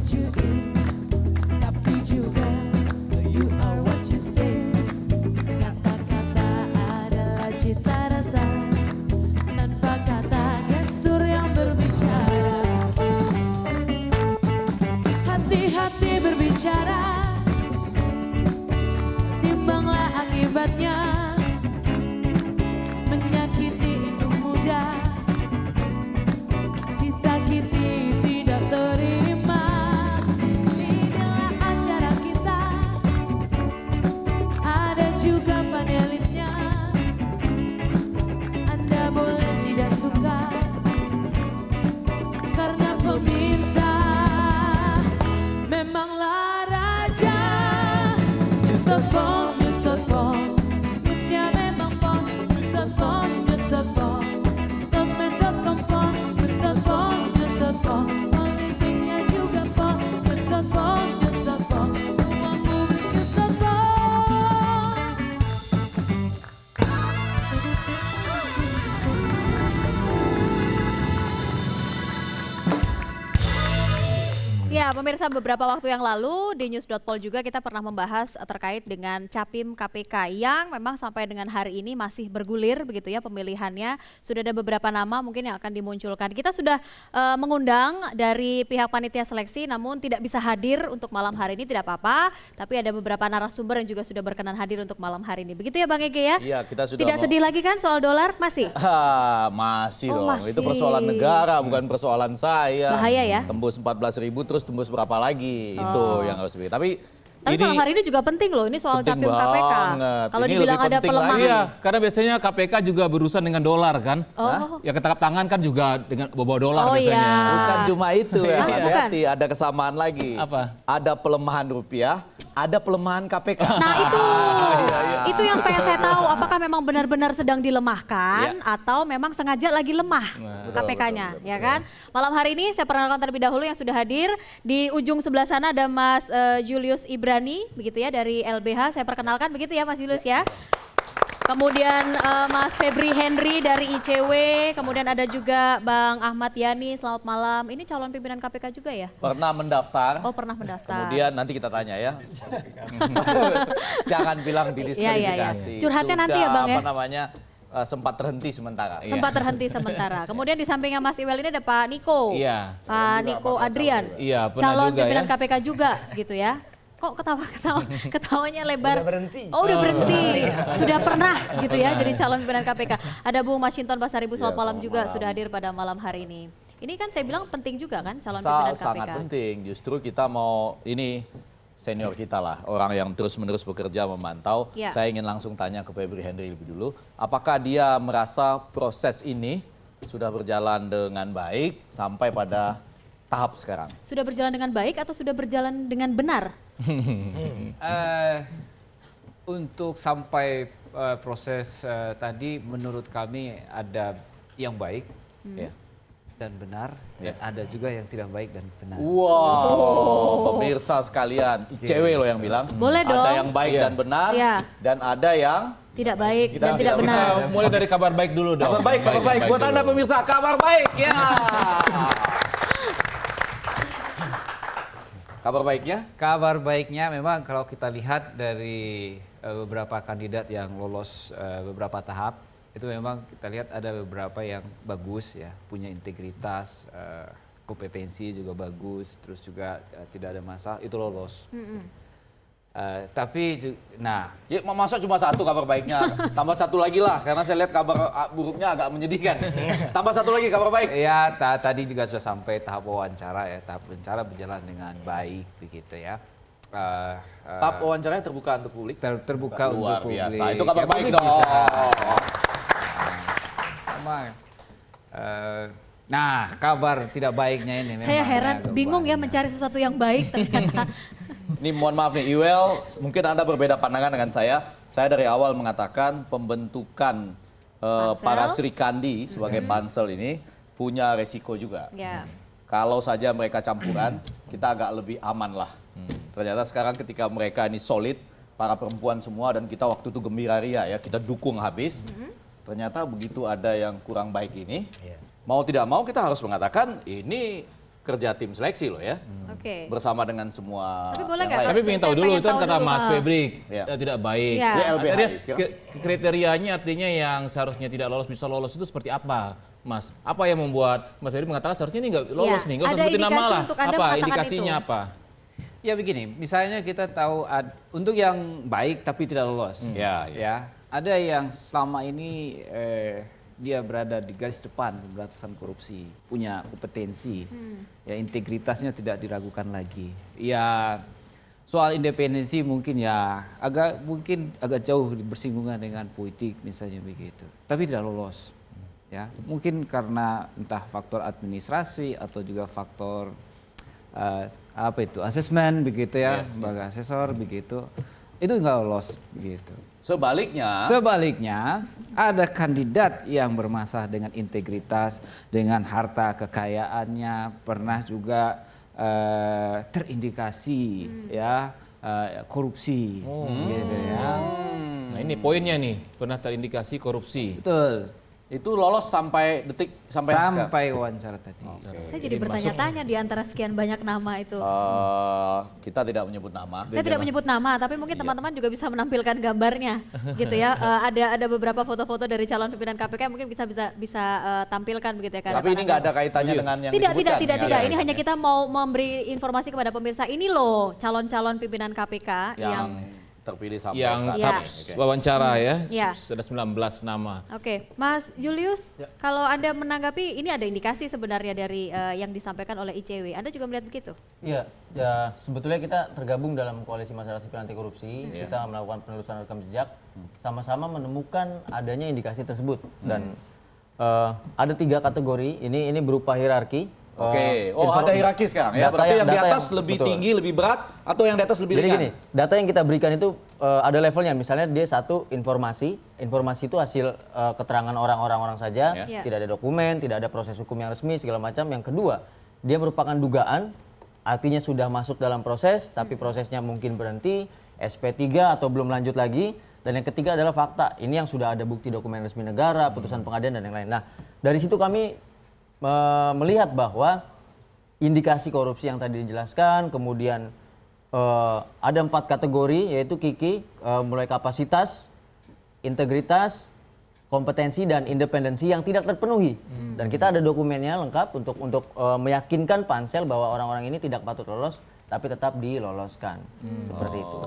what you eat, tapi juga you are what you say. Kata-kata adalah cita rasa, tanpa kata gestur yang berbicara. Hati-hati berbicara, timbanglah akibatnya. Menyakiti itu mudah, disakiti tidak terima. Inilah acara kita, ada juga panelisnya. Anda boleh tidak suka, karena pemirsa memanglah raja. Mr. Pong, Mr. Pong, Musnya memang Pong. Mr. Pong, Mr. Pong, sosmed.com Pong. Mr. Pong, Mr. Pong, politiknya juga Pong. Mr. Pong, Mr. Pong, ruang publik Mr. Pong. Ya, pemirsa, beberapa waktu yang lalu di news.pol juga kita pernah membahas terkait dengan Capim KPK yang memang sampai dengan hari ini masih bergulir begitu ya pemilihannya. Sudah ada beberapa nama mungkin yang akan dimunculkan. Kita sudah mengundang dari pihak panitia seleksi namun tidak bisa hadir untuk malam hari ini, tidak apa-apa. Tapi ada beberapa narasumber yang juga sudah berkenan hadir untuk malam hari ini. Begitu ya Bang Ege ya? Iya, kita sudah Tidak sedih lagi kan soal dolar? Masih? Masih Oh, dong, masih. itu persoalan negara bukan persoalan saya. Bahaya ya? Tembus 14.000 terus tembus berapa lagi, itu yang harus dipikir. Tapi malam hari ini juga penting loh, ini soal penting Capim KPK. banget. Kalau Ini dibilang lebih ada penting pelemahan. lagi. Iya, karena biasanya KPK juga berurusan dengan dolar kan. Oh. Ya ketangkap tangan kan juga dengan bawa dolar Oh, biasanya. iya. bukan cuma itu ya, Ah, hati-hati, ada kesamaan lagi. Apa? Ada pelemahan rupiah, ada pelemahan KPK. Nah itu yang pengen saya tahu, apakah memang benar-benar sedang dilemahkan atau memang sengaja lagi lemah KPK-nya, ya kan? Malam hari ini saya perkenalkan terlebih dahulu yang sudah hadir. Di ujung sebelah sana ada Mas Julius Ibrani, begitu ya, dari LBH. Saya perkenalkan begitu ya Mas Julius ya. Kemudian Mas Febri Henry dari ICW, kemudian ada juga Bang Ahmad Yani, selamat malam. Ini calon pimpinan KPK juga ya? Pernah mendaftar. Oh, pernah mendaftar. Kemudian nanti kita tanya ya. Jangan bilang didiskualifikasi. Curhatnya nanti ya Bang ya? Apa namanya, sempat terhenti sementara. Sempat terhenti sementara. Kemudian di sampingnya Mas Iwel ini ada Pak Niko. Iya. Pak Niko Adrian. Iya, pernah calon juga pimpinan ya. KPK juga gitu ya. Kok ketawanya lebar? Oh, udah berhenti. Sudah pernah gitu ya jadi calon pimpinan KPK. Ada Bung Masinton Pasaribu, selamat malam juga sudah hadir pada malam hari ini. Ini kan saya bilang penting juga kan calon pimpinan KPK. Sangat penting. Justru kita mau ini senior kita lah, orang yang terus-menerus bekerja memantau. Ya. Saya ingin langsung tanya ke Febri Henry lebih dulu. Apakah dia merasa proses ini sudah berjalan dengan baik sampai pada tahap sekarang? Sudah berjalan dengan baik atau sudah berjalan dengan benar? Untuk sampai proses tadi menurut kami ada yang baik Ya. dan benar, dan ada juga yang tidak baik dan benar. Wow, pemirsa sekalian, ICW loh yang bilang. Boleh dong. Ada yang baik dan benar, Iya. dan ada yang Tidak baik dan Tidak tidak benar. Kita mulai dari kabar baik dulu dong. kabar baik. Buat Anda dulu. pemirsa, kabar baik ya. Kabar baiknya? Kabar baiknya memang kalau kita lihat dari beberapa kandidat yang lolos beberapa tahap, itu memang kita lihat ada beberapa yang bagus ya, punya integritas, kompetensi juga bagus, terus juga tidak ada masalah, itu lolos. Ya, masa cuma satu kabar baiknya? Tambah satu lagi lah, karena saya lihat kabar buruknya agak menyedihkan. Tambah satu lagi kabar baik. Ya, tadi juga sudah sampai tahap wawancara ya, tahap wawancara berjalan dengan baik begitu ya. Tahap wawancaranya terbuka untuk publik. Terbuka Luar untuk publik. biasa, itu kabar Ya, baik publik dong. bisa. Sama. Nah, kabar tidak baiknya ini memang Saya heran, agak bingung ya banyak. mencari sesuatu yang baik ternyata. Ini mohon maaf nih, Iwel, mungkin Anda berbeda pandangan dengan saya. Saya dari awal mengatakan pembentukan para Sri Kandi sebagai pansel ini punya resiko juga. Ya. Kalau saja mereka campuran, kita agak lebih aman lah. Ternyata sekarang ketika mereka ini solid, para perempuan semua, dan kita waktu itu gembira ria ya, kita dukung habis. Ternyata begitu ada yang kurang baik ini, mau tidak mau kita harus mengatakan ini kerja tim seleksi loh ya. Oke. bersama dengan semua. Tapi boleh yang nggak? lain. Tapi ingin tahu Saya dulu pengen itu kan tahu kata dulu, Mas Febri Ya. tidak baik. Ya. Dia LBH Artinya, sekarang. kriterianya artinya yang seharusnya tidak lolos bisa lolos itu seperti apa, Mas? Apa yang membuat Mas Febri mengatakan seharusnya ini nggak lolos Ya. nih? Nggak usah Ada sebutin nama indikasi lah. untuk Anda Apa mengatakan indikasinya itu? apa? Ya begini, misalnya kita tahu untuk yang baik tapi tidak lolos. Ya, Ya, ada yang selama ini dia berada di garis depan pemberantasan korupsi, punya kompetensi, ya integritasnya tidak diragukan lagi. Ya soal independensi mungkin agak jauh bersinggungan dengan politik misalnya begitu, tapi tidak lolos. Ya mungkin karena entah faktor administrasi atau juga faktor asesmen begitu ya, lembaga asesor begitu, itu nggak lolos begitu. Sebaliknya, ada kandidat yang bermasalah dengan integritas, dengan harta kekayaannya, pernah juga terindikasi ya korupsi, gitu ya. Nah ini poinnya nih, pernah terindikasi korupsi. Betul. Itu lolos sampai sekarang? Sampai wawancara tadi. Saya jadi bertanya-tanya di antara sekian banyak nama itu. Kita tidak menyebut nama. Saya tidak menyebut nama, tapi mungkin teman-teman juga bisa menampilkan gambarnya, gitu ya. Ada beberapa foto-foto dari calon pimpinan KPK yang mungkin bisa tampilkan begitu ya. Tapi ini nggak ada kaitannya dengan yang disebutkan. Tidak. Ini hanya kita mau memberi informasi kepada pemirsa. Ini loh calon-calon pimpinan KPK yang terpilih sampai Yang saat tahap ini. Oke. wawancara ya, Ya. sudah 19 nama. Oke, Mas Julius, kalau Anda menanggapi ini ada indikasi sebenarnya dari yang disampaikan oleh ICW. Anda juga melihat begitu? Iya, ya sebetulnya kita tergabung dalam koalisi masyarakat sipil anti korupsi. Kita melakukan penelusuran rekam jejak, sama-sama menemukan adanya indikasi tersebut. Dan ada 3 kategori. Ini berupa hierarki. Oke, ada hierarki sekarang ya. Berarti yang di atas lebih tinggi, lebih berat, atau yang di atas lebih Jadi ringan? gini, data yang kita berikan itu ada levelnya. Misalnya dia satu informasi itu hasil keterangan orang-orang saja, Ya. tidak ada dokumen, tidak ada proses hukum yang resmi segala macam. Yang kedua, dia merupakan dugaan, artinya sudah masuk dalam proses, tapi prosesnya mungkin berhenti, SP3 atau belum lanjut lagi. Dan yang ketiga adalah fakta. Ini yang sudah ada bukti dokumen resmi negara, putusan pengadilan dan yang lain. Nah, dari situ kami melihat bahwa indikasi korupsi yang tadi dijelaskan, kemudian ada 4 kategori, yaitu Kiki, mulai kapasitas, integritas, kompetensi dan independensi yang tidak terpenuhi. Dan kita ada dokumennya lengkap untuk meyakinkan pansel bahwa orang-orang ini tidak patut lolos, tapi tetap diloloskan. Seperti itu.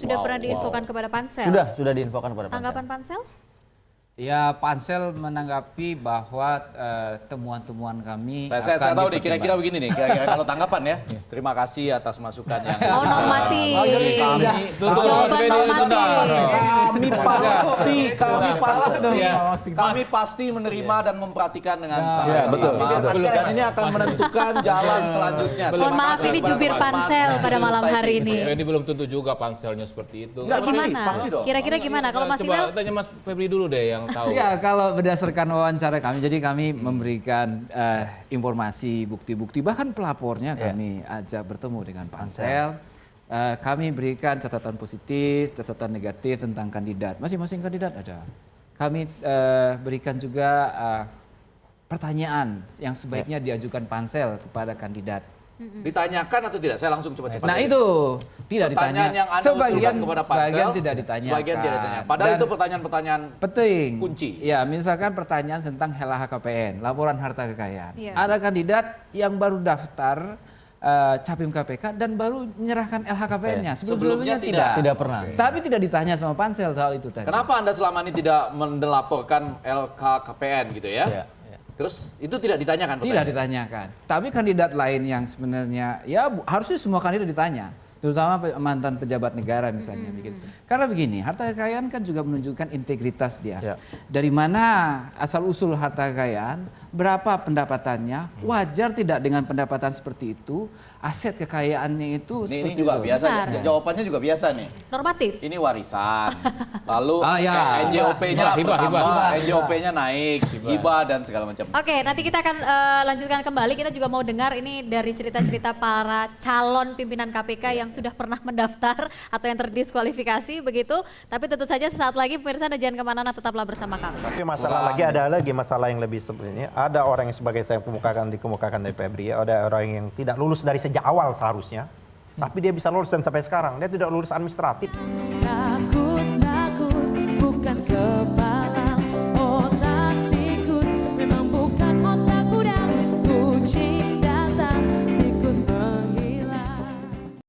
Sudah pernah diinfokan kepada pansel? Sudah diinfokan kepada pansel. Tanggapan pansel? Ya pansel menanggapi bahwa temuan-temuan kami Saya akan tahu nih, kira-kira dipertimbangkan. begini nih, kira-kira kalau tanggapan ya. Terima kasih atas masukan yang Oh, normatif. Tutup Jawaban Mas Febri, normatif. kami pasti menerima dan memperhatikan dengan sangat Ya, betul. Dan ini akan menentukan jalan selanjutnya. Mohon Terima maaf, kasih ini kepada jubir teman-teman. pansel pada malam hari ini. Mas Febri belum tentu juga panselnya seperti itu. Enggak, Gimana? pasti dong. Kira-kira gimana? Kalau Mas Coba Imel? tanya Mas Febri dulu deh yang tahu. Ya kalau berdasarkan wawancara kami, jadi kami memberikan informasi, bukti-bukti, bahkan pelapornya kami ajak bertemu dengan pansel. Kami berikan catatan positif, catatan negatif tentang kandidat. Masing-masing kandidat ada. Kami berikan juga pertanyaan yang sebaiknya diajukan pansel kepada kandidat. Ditanyakan atau tidak? Saya langsung coba cepat. Nah itu tidak Pertanyaan ditanya. yang Anda Sebagian usulkan kepada pansel, sebagian tidak ditanya. Sebagian tidak ditanya. Padahal itu pertanyaan-pertanyaan penting. kunci. Ya, misalkan pertanyaan tentang LHKPN, laporan harta kekayaan. Iya. Ada kandidat yang baru daftar Capim KPK dan baru menyerahkan LHKPN-nya. Sebelumnya Sebelumnya tidak. Tidak pernah. Tapi tidak ditanya sama pansel soal itu tadi. Kenapa Anda selama ini tidak melaporkan LHKPN gitu ya? Iya, iya. Terus itu tidak ditanyakan? Tidak ditanyakan. Tapi kandidat lain yang sebenarnya ya harusnya semua kandidat ditanya. Terutama mantan pejabat negara misalnya begitu. Karena begini, harta kekayaan kan juga menunjukkan integritas dia. Ya. Dari mana asal usul harta kekayaan, berapa pendapatannya, wajar tidak dengan pendapatan seperti itu, aset kekayaannya itu Ini seperti juga itu. biasa. Benar. Jawabannya juga biasa nih. Normatif. Ini warisan. Lalu ya. NJOP-nya Hibah, bertambah, hibah. NJOP-nya naik, hibah dan segala macam. Oke, nanti kita akan lanjutkan kembali. Kita juga mau dengar ini dari cerita-cerita para calon pimpinan KPK yang sudah pernah mendaftar atau yang terdiskualifikasi begitu. Tapi tentu saja sesaat lagi pemirsa Anda jangan kemana-mana, tetaplah bersama kami. Tapi masalah lagi ada lagi masalah yang lebih sebenarnya ada orang yang sebagai saya dikemukakan dari Febri, ada orang yang tidak lulus dari sejak awal seharusnya, tapi dia bisa lulus dan sampai sekarang dia tidak lulus administratif.